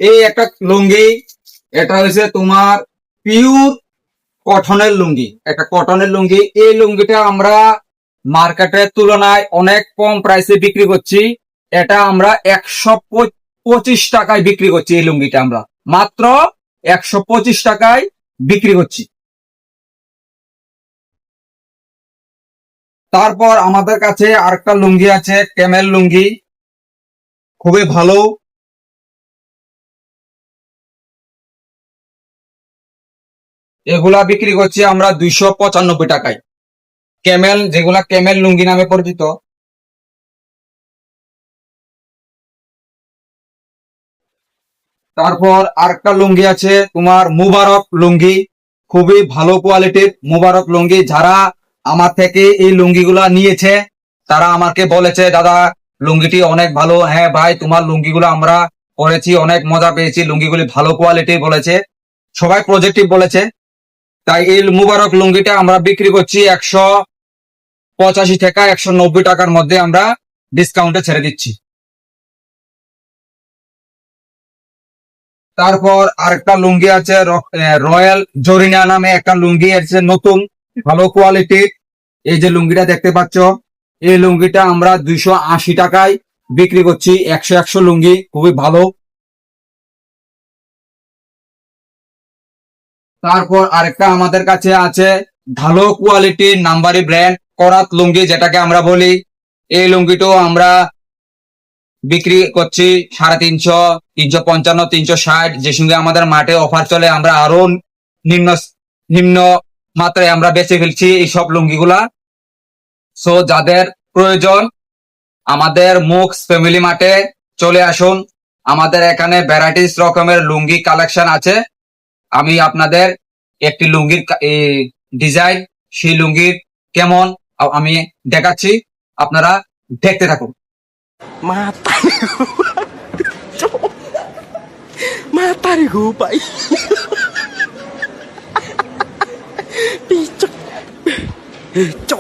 এই একটা লুঙ্গি, এটা হচ্ছে তোমার পিওর কটনের লুঙ্গি, একটা কটনের লুঙ্গি। এই লুঙ্গিটা আমরা মার্কেটের তুলনায় অনেক কম প্রাইসে বিক্রি করছি। এটা আমরা 125 টাকায় বিক্রি করছি। এই লুঙ্গিটা আমরা মাত্র 125 টাকায় বিক্রি করছি। তারপর আমাদের কাছে আরেকটা লুঙ্গি আছে, ক্যামেল লুঙ্গি, খুবই ভালো। এগুলা বিক্রি করছি আমরা 295 টাকায়। ক্যামেল, যেগুলা ক্যামেল লুঙ্গি নামে পরিচিত। তারপর আরেকটা লুঙ্গি আছে তোমার মুবারক লুঙ্গি, খুবই ভালো কোয়ালিটির মুবারক লুঙ্গি। যারা আমার থেকে এই লুঙ্গিগুলা নিয়েছে তারা আমাকে বলেছে, দাদা লুঙ্গিটি অনেক ভালো। হ্যাঁ ভাই, তোমার লুঙ্গিগুলো আমরা পরেছি, অনেক মজা পেয়েছি, লুঙ্গিগুলি ভালো কোয়ালিটির বলেছে, সবাই পজিটিভ বলেছে। তাই এই মুবারক লুঙ্গিটা আমরা বিক্রি করছি 185 টাকা, 190 টাকার মধ্যে আমরা ডিসকাউন্টে ছেড়ে দিচ্ছি। তারপর আরেকটা লুঙ্গি আছে রয়্যাল জরিনা নামে একটা লুঙ্গি আছে, নতুন, ভালো কোয়ালিটির। এই যে লুঙ্গিটা দেখতে পাচ্ছ, এই লুঙ্গিটা আমরা 280 টাকায় বিক্রি করছি। 100 লুঙ্গি, খুবই ভালো। তারপর আরেকটা আমাদের কাছে আছে ভালো কোয়ালিটির নাম্বারি ব্র্যান্ড করাত লুঙ্গি, যেটাকে আমরা বলি। এই লুঙ্গিটাও আমরা বিক্রি করছি 350, 355, 360। যে সঙ্গে আমাদের মাঠে অফার চলে, আমরা আরো নিম্ন নিম্ন মাত্রায় আমরা বেচে ফেলছি এই সব লুঙ্গিগুলা। সো যাদের প্রয়োজন আমাদের মুক্স ফ্যামিলি মার্টে চলে আসুন। আমাদের এখানে ভ্যারাইটিস রকমের লুঙ্গি কালেকশন আছে। আমি আপনাদের একটি লুঙ্গির ডিজাইন, সেই লুঙ্গির কেমন আমি দেখাচ্ছি, আপনারা দেখতে থাকুন। Mata nih gua. Cok. Mata nih gua, Pak. Picek. Cok.